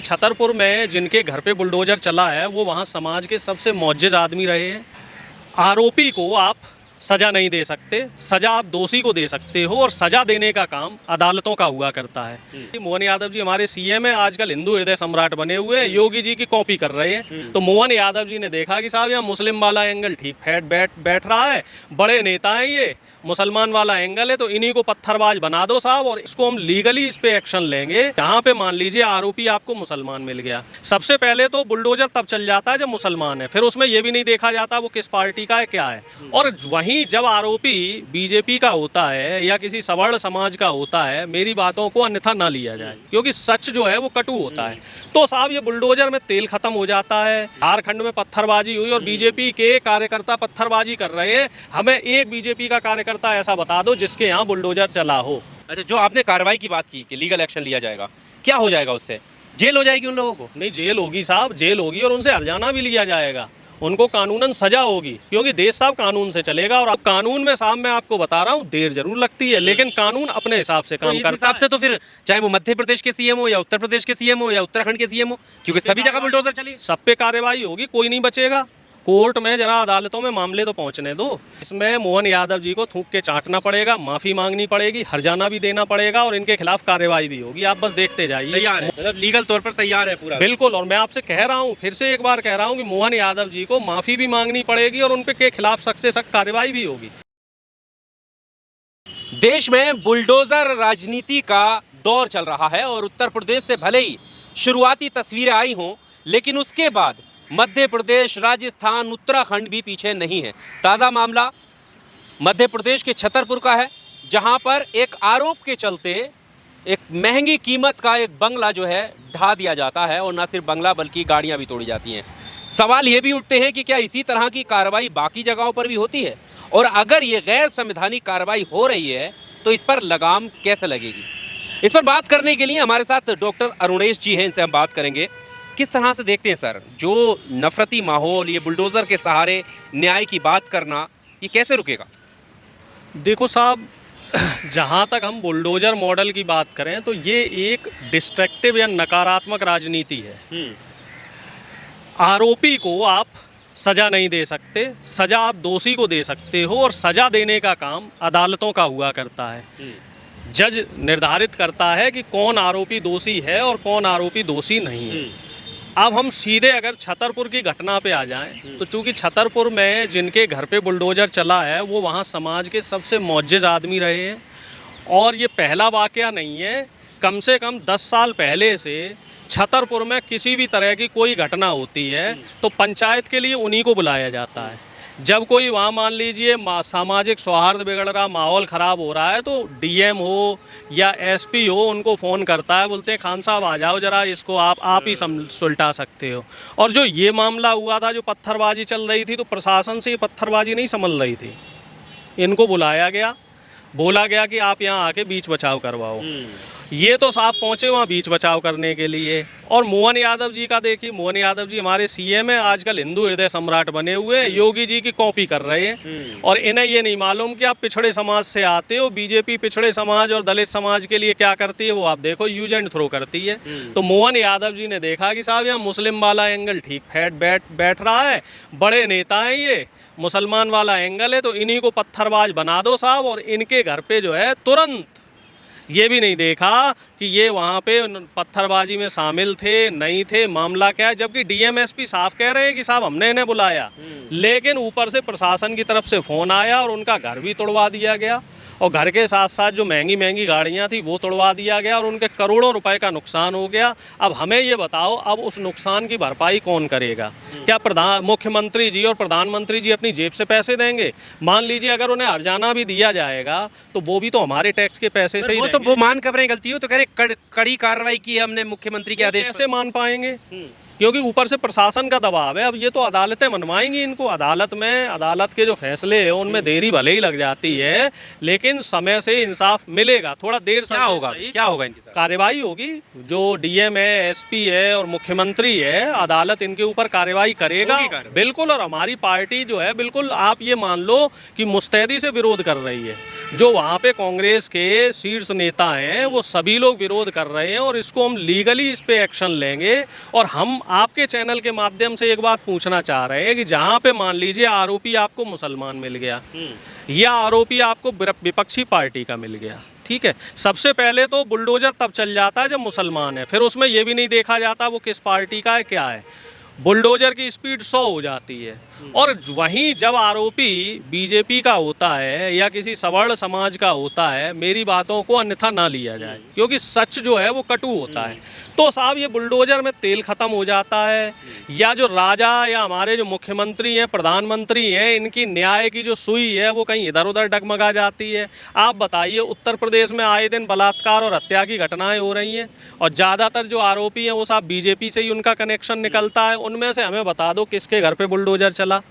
छतरपुर में जिनके घर पे बुलडोजर चला है वो वहाँ समाज के सबसे मुअज्जज आदमी रहे हैं। आरोपी को आप सजा नहीं दे सकते, सजा आप दोषी को दे सकते हो और सजा देने का काम अदालतों का हुआ करता है। मोहन यादव जी हमारे सीएम है, आजकल हिंदू हृदय सम्राट बने हुए हैं, योगी जी की कॉपी कर रहे हैं। तो मोहन यादव जी ने देखा कि साहब यहाँ मुस्लिम वाला एंगल ठीक बैठ रहा है, बड़े नेता हैं ये, मुसलमान वाला एंगल है, तो इन्हीं को पत्थरबाज बना दो साहब और इसको हम लीगली इस पे एक्शन लेंगे। यहाँ पे मान लीजिए आरोपी आपको मुसलमान मिल गया, सबसे पहले तो बुलडोजर तब चल जाता है जब मुसलमान है, फिर उसमें ये भी नहीं देखा जाता वो किस पार्टी का है क्या है। और वहीं जब आरोपी बीजेपी का होता है या किसी सवर्ण समाज का होता है, मेरी बातों को अन्यथा ना लिया जाए क्योंकि सच जो है वो कटु होता है। तो साहब ये बुलडोजर में तेल खत्म हो जाता है। झारखंड में पत्थरबाजी हुई और बीजेपी के कार्यकर्ता पत्थरबाजी कर रहे हैं। हमें एक बीजेपी का कार्यकर्ता ऐसा बता दो जिसके यहाँ बुलडोजर चला हो। अच्छा, जो आपने कार्रवाई की बात की कि लीगल एक्शन लिया जाएगा, क्या हो जाएगा उससे? जेल हो जाएगी उन लोगों को? नहीं, जेल होगी साहब, जेल होगी और उनसे हर्जाना भी लिया जाएगा, उनको कानूनन सजा होगी क्योंकि देश साहब कानून से चलेगा। और अब कानून में साहब मैं आपको बता रहा हूँ देर जरूर लगती है लेकिन कानून अपने हिसाब से काम करता है। हिसाब से तो फिर चाहे वो मध्य प्रदेश के सीएम हो या उत्तर प्रदेश के सीएम हो या उत्तराखंड के सीएम हो, क्योंकि सभी जगह बुलडोजर चली, सब पे कार्रवाई होगी, कोई नहीं बचेगा। कोर्ट में जरा अदालतों में मामले तो पहुंचने दो। इसमें मोहन यादव जी को थूक के चाटना पड़ेगा, माफी मांगनी पड़ेगी, हर्जाना भी देना पड़ेगा और इनके खिलाफ कार्रवाई भी होगी। आप बस देखते जाइए। तैयार है, मतलब लीगल तौर पर तैयार है पूरा? बिल्कुल। और मैं आपसे कह रहा हूँ, फिर से एक बार कह रहा हूँ कि मोहन यादव जी को माफी भी मांगनी पड़ेगी और उनके के खिलाफ सख्त से सख्त कार्रवाई भी होगी। देश में बुलडोजर राजनीति का दौर चल रहा है और उत्तर प्रदेश से भले ही शुरुआती तस्वीरें आई हों, लेकिन उसके बाद मध्य प्रदेश, राजस्थान, उत्तराखंड भी पीछे नहीं है। ताज़ा मामला मध्य प्रदेश के छतरपुर का है, जहां पर एक आरोप के चलते एक महंगी कीमत का एक बंगला जो है ढा दिया जाता है और न सिर्फ बंगला बल्कि गाड़ियां भी तोड़ी जाती हैं। सवाल ये भी उठते हैं कि क्या इसी तरह की कार्रवाई बाकी जगहों पर भी होती है, और अगर ये गैर संवैधानिक कार्रवाई हो रही है तो इस पर लगाम कैसे लगेगी। इस पर बात करने के लिए हमारे साथ डॉक्टर अरुणेश जी हैं, इनसे हम बात करेंगे। किस तरह से देखते हैं सर, जो नफरती माहौल, ये बुलडोजर के सहारे न्याय की बात करना, ये कैसे रुकेगा? देखो साहब, जहाँ तक हम बुलडोजर मॉडल की बात करें तो ये एक डिस्ट्रक्टिव या नकारात्मक राजनीति है। आरोपी को आप सजा नहीं दे सकते, सजा आप दोषी को दे सकते हो और सजा देने का काम अदालतों का हुआ करता है। जज निर्धारित करता है कि कौन आरोपी दोषी है और कौन आरोपी दोषी नहीं है। अब हम सीधे अगर छतरपुर की घटना पे आ जाएं तो चूंकि छतरपुर में जिनके घर पे बुलडोजर चला है वो वहाँ समाज के सबसे मुअज्जज आदमी रहे हैं और ये पहला वाकया नहीं है। कम से कम 10 साल पहले से छतरपुर में किसी भी तरह की कोई घटना होती है तो पंचायत के लिए उन्हीं को बुलाया जाता है। जब कोई वहाँ मान लीजिए सामाजिक सौहार्द बिगड़ रहा, माहौल ख़राब हो रहा है तो डीएम हो या एसपी हो उनको फ़ोन करता है, बोलते हैं खान साहब आ जाओ जरा, इसको आप ही सुलटा सकते हो। और जो ये मामला हुआ था, जो पत्थरबाजी चल रही थी, तो प्रशासन से ये पत्थरबाजी नहीं संभल रही थी, इनको बुलाया गया, बोला गया कि आप यहाँ आके बीच बचाव करवाओ। ये तो साहब पहुँचे वहाँ बीच बचाव करने के लिए। और मोहन यादव जी का देखिए, मोहन यादव जी हमारे सीएम है, आजकल हिंदू हृदय सम्राट बने हुए हैं, योगी जी की कॉपी कर रहे हैं। और इन्हें ये नहीं मालूम कि आप पिछड़े समाज से आते हो। बीजेपी पिछड़े समाज और दलित समाज के लिए क्या करती है वो आप देखो, यूज एंड थ्रो करती है। तो मोहन यादव जी ने देखा कि साहब यहाँ मुस्लिम वाला एंगल ठीक बैठ रहा है, बड़े नेता हैं ये, मुसलमान वाला एंगल है, तो इन्हीं को पत्थरबाज बना दो साहब। और इनके घर पे जो है तुरंत ये भी नहीं देखा कि ये वहाँ पे पत्थरबाजी में शामिल थे नहीं थे, मामला क्या है। जबकि डीएमएसपी साफ कह रहे हैं कि साहब हमने इन्हें बुलाया, लेकिन ऊपर से प्रशासन की तरफ से फ़ोन आया और उनका घर भी तोड़वा दिया गया और घर के साथ साथ जो महंगी महंगी गाड़ियाँ थी वो तोड़वा दिया गया और उनके करोड़ों रुपए का नुकसान हो गया। अब हमें ये बताओ, अब उस नुकसान की भरपाई कौन करेगा? क्या मुख्यमंत्री जी और प्रधानमंत्री जी अपनी जेब से पैसे देंगे? मान लीजिए अगर उन्हें हर्जाना भी दिया जाएगा तो वो भी तो हमारे टैक्स के पैसे से ही वो मान कर रहे हैं गलती हो तो कह रहे कड़ी कार्रवाई की है हमने मुख्यमंत्री के आदेश। कैसे मान पाएंगे? क्योंकि ऊपर से प्रशासन का दबाव है। अब ये तो अदालतें मनवाएंगी इनको, अदालत में अदालत के जो फैसले हैं उनमें देरी भले ही लग जाती है, लेकिन समय से इंसाफ मिलेगा। थोड़ा देर क्या होगा, क्या होगा इनके साथ? कार्रवाई होगी। जो डीएम है, एसपी है और मुख्यमंत्री है, अदालत इनके ऊपर कार्रवाई करेगा बिल्कुल। और हमारी पार्टी जो है बिल्कुल, आप ये मान लो कि मुस्तैदी से विरोध कर रही है। जो वहाँ पे कांग्रेस के शीर्ष नेता हैं वो सभी लोग विरोध कर रहे हैं, और इसको हम लीगली इस पे एक्शन लेंगे। और हम आपके चैनल के माध्यम से एक बात पूछना चाह रहे हैं कि जहाँ पे मान लीजिए आरोपी आपको मुसलमान मिल गया या आरोपी आपको विपक्षी पार्टी का मिल गया, ठीक है, सबसे पहले तो बुलडोजर तब चल जाता है जब मुसलमान है। फिर उसमें ये भी नहीं देखा जाता वो किस पार्टी का है, क्या है। बुलडोजर की स्पीड 100 हो जाती है। और वहीं जब आरोपी बीजेपी का होता है या किसी सवर्ण समाज का होता है, मेरी बातों को अन्यथा ना लिया जाए, क्योंकि सच जो है वो कटु होता है। तो साहब ये बुलडोजर में तेल खत्म हो जाता है, या जो राजा या हमारे जो मुख्यमंत्री हैं, प्रधानमंत्री हैं, इनकी न्याय की जो सुई है वो कहीं इधर उधर डगमगा जाती है। आप बताइए, उत्तर प्रदेश में आए दिन बलात्कार और हत्या की घटनाएं हो रही हैं, और ज़्यादातर जो आरोपी हैं वो साहब बीजेपी से ही उनका कनेक्शन निकलता है। उनमें से हमें बता दो किसके घर पे बुलडोजर चला।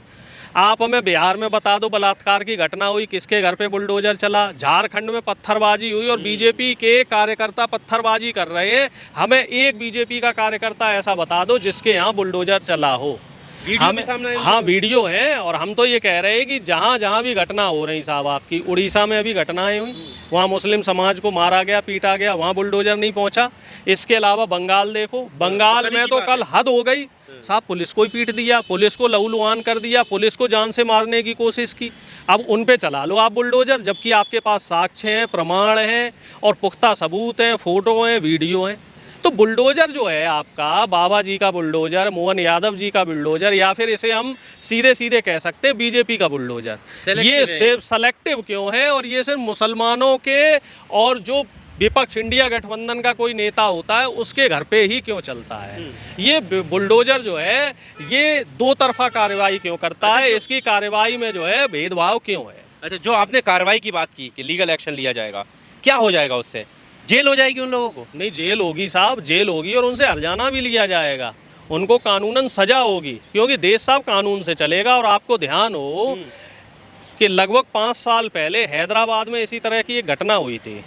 आप हमें बिहार में बता दो बलात्कार की घटना हुई, किसके घर पे बुलडोजर चला। झारखंड में पत्थरबाजी हुई और बीजेपी के कार्यकर्ता पत्थरबाजी कर रहे हैं। हमें एक बीजेपी का कार्यकर्ता ऐसा बता दो जिसके यहाँ बुलडोजर चला हो। वीडियो सामने हाँ, वीडियो है। और हम तो ये कह रहे हैं कि जहाँ जहाँ भी घटना हो रही साहब, आपकी उड़ीसा में अभी घटनाएं हुई, वहाँ मुस्लिम समाज को मारा गया, पीटा गया, वहाँ बुलडोजर नहीं पहुँचा। इसके अलावा बंगाल देखो, बंगाल में तो कल हद हो गई साहब, पुलिस को ही पीट दिया, पुलिस को लहूलुहान कर दिया, पुलिस को जान से मारने की कोशिश की। अब उन पे चला लो आप बुलडोजर, जबकि आपके पास साक्ष्य हैं, प्रमाण हैं और पुख्ता सबूत हैं, फोटो हैं, वीडियो हैं। तो बुलडोजर जो है आपका, बाबा जी का बुलडोजर, मोहन यादव जी का बुलडोजर, या फिर इसे हम सीधे सीधे कह सकते हैं बीजेपी का बुलडोजर, ये सिर्फ सेलेक्टिव क्यों है? और ये सिर्फ मुसलमानों के और जो विपक्ष इंडिया गठबंधन का कोई नेता होता है उसके घर पे ही क्यों चलता है? ये बुलडोजर जो है ये दो तरफा कार्रवाई क्यों करता है? इसकी कार्रवाई में जो है भेदभाव क्यों है? अच्छा, जो आपने कार्रवाई की बात की कि लीगल एक्शन लिया जाएगा, क्या हो जाएगा उससे? जेल हो जाएगी उन लोगों को? नहीं, जेल होगी साहब, जेल होगी, और उनसे हर्जाना भी लिया जाएगा, उनको कानूनन सजा होगी, क्योंकि देश साहब कानून से चलेगा। और आपको ध्यान हो कि लगभग 5 साल पहले हैदराबाद में इसी तरह की एक घटना हुई थी।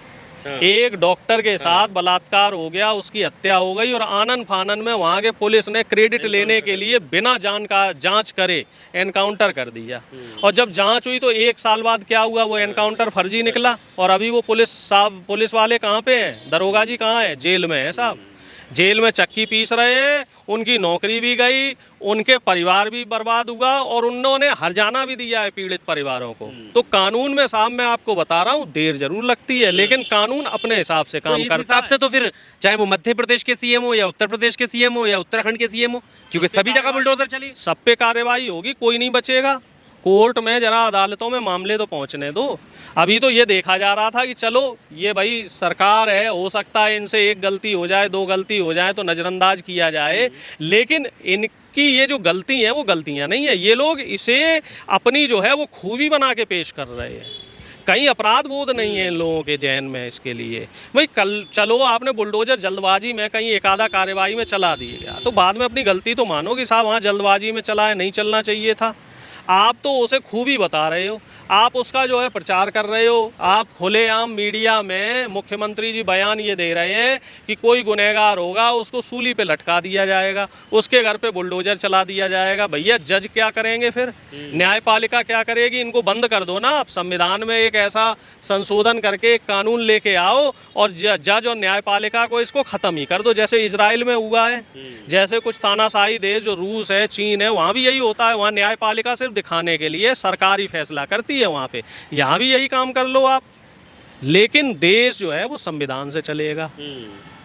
एक डॉक्टर के साथ बलात्कार हो गया, उसकी हत्या हो गई, और आनन फानन में वहाँ के पुलिस ने क्रेडिट लेने के लिए बिना जांच करे एनकाउंटर कर दिया। और जब जांच हुई तो 1 साल बाद क्या हुआ, वो एनकाउंटर फर्जी निकला। और अभी वो पुलिस वाले कहाँ पे हैं? दरोगा जी कहाँ है? जेल में है साहब, जेल में चक्की पीस रहे हैं। उनकी नौकरी भी गई, उनके परिवार भी बर्बाद हुआ, और उन्होंने हर्जाना भी दिया है पीड़ित परिवारों को। तो कानून में साहब मैं आपको बता रहा हूँ देर जरूर लगती है, लेकिन कानून अपने हिसाब से काम करता है। हिसाब से तो फिर चाहे वो मध्य प्रदेश के सीएम हो या उत्तर प्रदेश के सीएम हो या उत्तराखंड के सीएम हो, क्योंकि सभी जगह बुलडोजर चली, सब पे कार्रवाई होगी, कोई नहीं बचेगा। कोर्ट में जरा अदालतों में मामले तो पहुंचने दो। अभी तो ये देखा जा रहा था कि चलो ये भाई सरकार है, हो सकता है इनसे एक गलती हो जाए, 2 गलती हो जाए तो नज़रअंदाज किया जाए, लेकिन इनकी ये जो गलती है वो गलतियां नहीं है। ये लोग इसे अपनी जो है वो खूबी बना के पेश कर रहे हैं। कहीं अपराध बोध नहीं है इन लोगों के जहन में इसके लिए। भाई कल चलो आपने बुलडोजर जल्दबाजी में कहीं एक आधा कार्रवाई में चला दिया, तो बाद में अपनी गलती तो मानो कि साहब वहाँ जल्दबाजी में चला है, नहीं चलना चाहिए था। आप तो उसे खूबी बता रहे हो, आप उसका जो है प्रचार कर रहे हो। आप खुलेआम मीडिया में मुख्यमंत्री जी बयान ये दे रहे हैं कि कोई गुनहगार होगा उसको सूली पे लटका दिया जाएगा, उसके घर पे बुलडोजर चला दिया जाएगा। भैया जज क्या करेंगे फिर? न्यायपालिका क्या करेगी? इनको बंद कर दो ना आप। संविधान में एक ऐसा संशोधन करके एक कानून लेके आओ और जज और न्यायपालिका को इसको ख़त्म ही कर दो, जैसे इजराइल में हुआ है, जैसे कुछ तानाशाही देश जो रूस है, चीन है, वहाँ भी यही होता है। वहाँ न्यायपालिका सिर्फ दिखाने के लिए सरकारी फैसला करती है वहाँ पे, यहाँ भी यही काम कर लो आप। लेकिन देश जो है वो संविधान से चलेगा।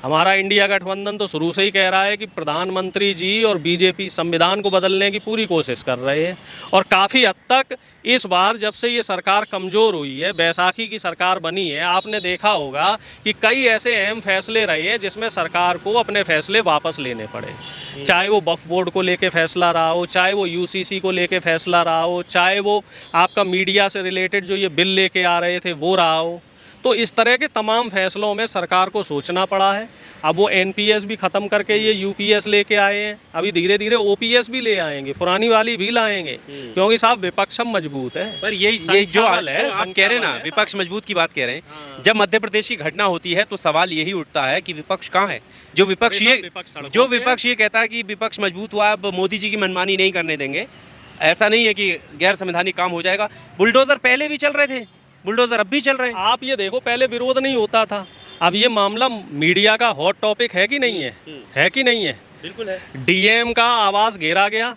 हमारा इंडिया गठबंधन तो शुरू से ही कह रहा है कि प्रधानमंत्री जी और बीजेपी संविधान को बदलने की पूरी कोशिश कर रहे हैं, और काफ़ी हद तक इस बार जब से ये सरकार कमज़ोर हुई है, बैसाखी की सरकार बनी है, आपने देखा होगा कि कई ऐसे अहम फैसले रहे हैं जिसमें सरकार को अपने फैसले वापस लेने पड़े। चाहे वो वक्फ बोर्ड को लेके फैसला रहा हो, चाहे वो यूसीसी को लेके फैसला रहा हो, चाहे वो आपका मीडिया से रिलेटेड जो ये बिल लेके आ रहे थे वो रहा हो। तो इस तरह के तमाम फैसलों में सरकार को सोचना पड़ा है। अब वो एनपीएस भी ख़त्म करके ये यूपीएस लेके आए हैं, अभी धीरे धीरे ओपीएस भी ले आएंगे, पुरानी वाली भी लाएंगे, क्योंकि साहब विपक्ष मजबूत है। पर ये जो आप कह रहे हैं ना, विपक्ष मजबूत की बात कह रहे हैं, जब मध्य प्रदेश की घटना होती है तो सवाल यही उठता है कि विपक्ष कहाँ है। जो विपक्ष ये कहता है कि विपक्ष मजबूत हुआ, अब मोदी जी की मनमानी नहीं करने देंगे, ऐसा नहीं है कि गैर संवैधानिक काम हो जाएगा। बुलडोजर पहले भी चल रहे थे, बुलडोजर अब भी चल रहे हैं। आप ये देखो, पहले विरोध नहीं होता था, अब ये मामला मीडिया का हॉट टॉपिक है कि नहीं है कि नहीं है? बिल्कुल है। डीएम का आवास घेरा गया,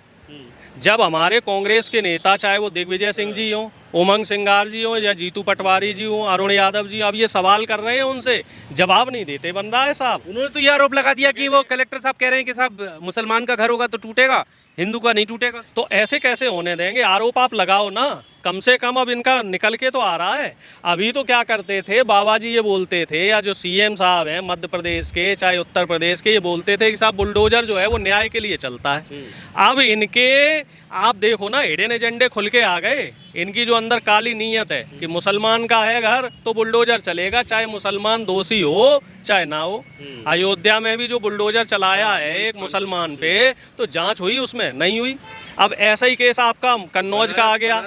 जब हमारे कांग्रेस के नेता, चाहे वो दिग्विजय सिंह जी हों, उमंग सिंगार जी हों या जीतू पटवारी जी हों, अरुण यादव जी, अब ये सवाल कर रहे हैं, उनसे जवाब नहीं देते बन रहा है साहब। उन्होंने तो ये आरोप लगा दिया कि वो कलेक्टर साहब कह रहे हैं कि साहब मुसलमान का घर होगा तो टूटेगा, हिंदू का नहीं टूटेगा। तो ऐसे कैसे होने देंगे? आरोप आप लगाओ ना, कम से कम अब इनका निकल के तो आ रहा है। अभी तो क्या करते थे, बाबा जी ये बोलते थे, या जो सीएम साहब हैं मध्य प्रदेश के चाहे उत्तर प्रदेश के, ये बोलते थे कि साहब बुलडोजर जो है वो न्याय के लिए चलता है। अब इनके आप देखो ना, हिडन एजेंडे खुल के आ गए। इनकी जो अंदर काली नीयत है कि मुसलमान का है घर तो बुलडोजर चलेगा, चाहे मुसलमान दोषी हो चाहे ना हो। अयोध्या में भी जो बुलडोजर चलाया है एक मुसलमान पे, तो जांच हुई, उसमें नहीं हुई। अब ऐसा ही केस आपका कन्नौज का आ गया।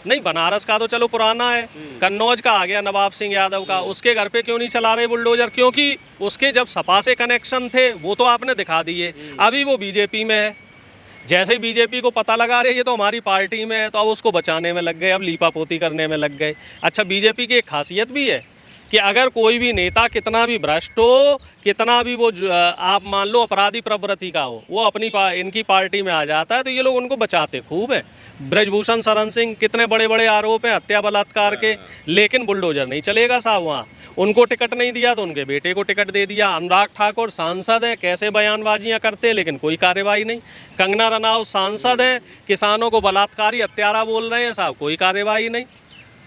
नहीं, बनारस का तो चलो पुराना है, कन्नौज का आ गया नवाब सिंह यादव का, उसके घर पे क्यों नहीं चला रहे बुलडोजर? क्योंकि उसके जब सपा से कनेक्शन थे वो तो आपने दिखा दिए, अभी वो बीजेपी में है। जैसे ही बीजेपी को पता लगा रहे ये तो हमारी पार्टी में है, तो अब उसको बचाने में लग गए, अब लीपापोती करने में लग गए। अच्छा, बीजेपी की एक खासियत भी है कि अगर कोई भी नेता कितना भी भ्रष्ट हो, कितना भी वो आप मान लो अपराधी प्रवृत्ति का हो, वो अपनी इनकी पार्टी में आ जाता है, तो ये लोग उनको बचाते खूब है। ब्रजभूषण शरण सिंह, कितने बड़े बड़े आरोप हैं हत्या बलात्कार के, लेकिन बुलडोजर नहीं चलेगा साहब वहाँ। उनको टिकट नहीं दिया तो उनके बेटे को टिकट दे दिया। अनुराग ठाकुर सांसद है, कैसे बयानबाजियाँ करते, लेकिन कोई कार्रवाई नहीं। कंगना रनावत सांसद है, किसानों को बलात्कारी हत्यारा बोल रहे हैं साहब, कोई कार्रवाई नहीं।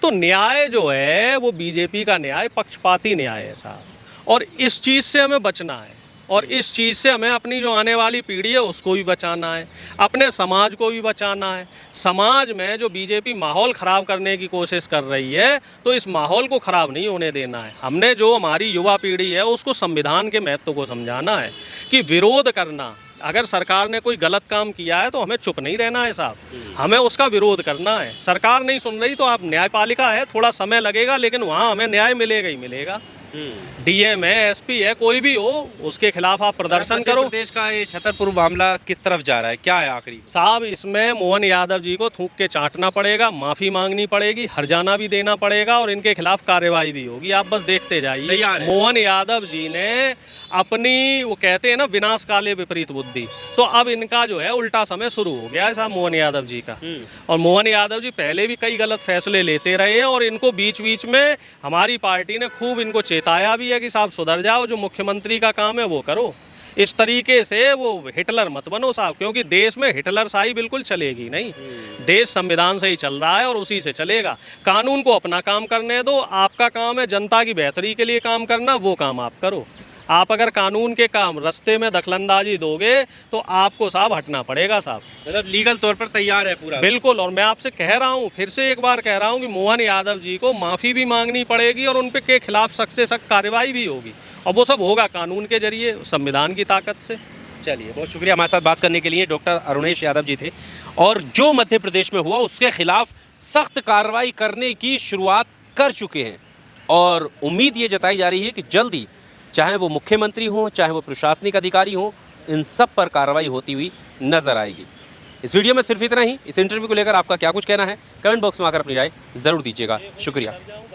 तो न्याय जो है वो बीजेपी का न्याय पक्षपाती न्याय है साहब, और इस चीज़ से हमें बचना है, और इस चीज़ से हमें अपनी जो आने वाली पीढ़ी है उसको भी बचाना है, अपने समाज को भी बचाना है। समाज में जो बीजेपी माहौल ख़राब करने की कोशिश कर रही है, तो इस माहौल को ख़राब नहीं होने देना है। हमने जो हमारी युवा पीढ़ी है उसको संविधान के महत्व को समझाना है कि विरोध करना, अगर सरकार ने कोई गलत काम किया है तो हमें चुप नहीं रहना है साहब, हमें उसका विरोध करना है। सरकार नहीं सुन रही तो आप, न्यायपालिका है, थोड़ा समय लगेगा, लेकिन वहाँ हमें न्याय मिलेगा ही मिलेगा। डीएम है, एसपी है, कोई भी हो, उसके खिलाफ आप प्रदर्शन करो। प्रदेश का ये छतरपुर मामला किस तरफ जा रहा है, क्या है आखिरी? साहब इसमें मोहन यादव जी को थूक के चाटना पड़ेगा, माफ़ी मांगनी पड़ेगी, हर्जाना भी देना पड़ेगा, और इनके खिलाफ कार्रवाई भी होगी। आप बस देखते जाइए। मोहन यादव जी ने अपनी, वो कहते हैं ना, विनाश काले विपरीत बुद्धि, तो अब इनका जो है उल्टा समय शुरू हो गया है साहब मोहन यादव जी का। और मोहन यादव जी पहले भी कई गलत फैसले लेते रहे हैं, और इनको बीच बीच में हमारी पार्टी ने खूब इनको चेताया भी है कि साहब सुधर जाओ, जो मुख्यमंत्री का काम है वो करो। इस तरीके से वो हिटलर मत बनो साहब, क्योंकि देश में हिटलर शाही बिल्कुल चलेगी नहीं। देश संविधान से ही चल रहा है और उसी से चलेगा। कानून को अपना काम करने दो, आपका काम है जनता की बेहतरी के लिए काम करना, वो काम आप करो। आप अगर कानून के काम रास्ते में दखलंदाजी दोगे तो आपको साहब हटना पड़ेगा साहब। मतलब लीगल तौर पर तैयार है पूरा? बिल्कुल, और मैं आपसे कह रहा हूँ, फिर से एक बार कह रहा हूँ कि मोहन यादव जी को माफ़ी भी मांगनी पड़ेगी, और उन के खिलाफ सख्त से सख्त कार्रवाई भी होगी, और वो सब होगा कानून के जरिए, संविधान की ताकत से। चलिए, बहुत शुक्रिया हमारे साथ बात करने के लिए। डॉक्टर अरुणेश यादव जी थे, और जो मध्य प्रदेश में हुआ उसके खिलाफ सख्त कार्रवाई करने की शुरुआत कर चुके हैं, और उम्मीद ये जताई जा रही है कि जल्दी, चाहे वो मुख्यमंत्री हों, चाहे वो प्रशासनिक अधिकारी हों, इन सब पर कार्रवाई होती हुई नजर आएगी। इस वीडियो में सिर्फ इतना ही। इस इंटरव्यू को लेकर आपका क्या कुछ कहना है, कमेंट बॉक्स में आकर अपनी राय ज़रूर दीजिएगा। शुक्रिया।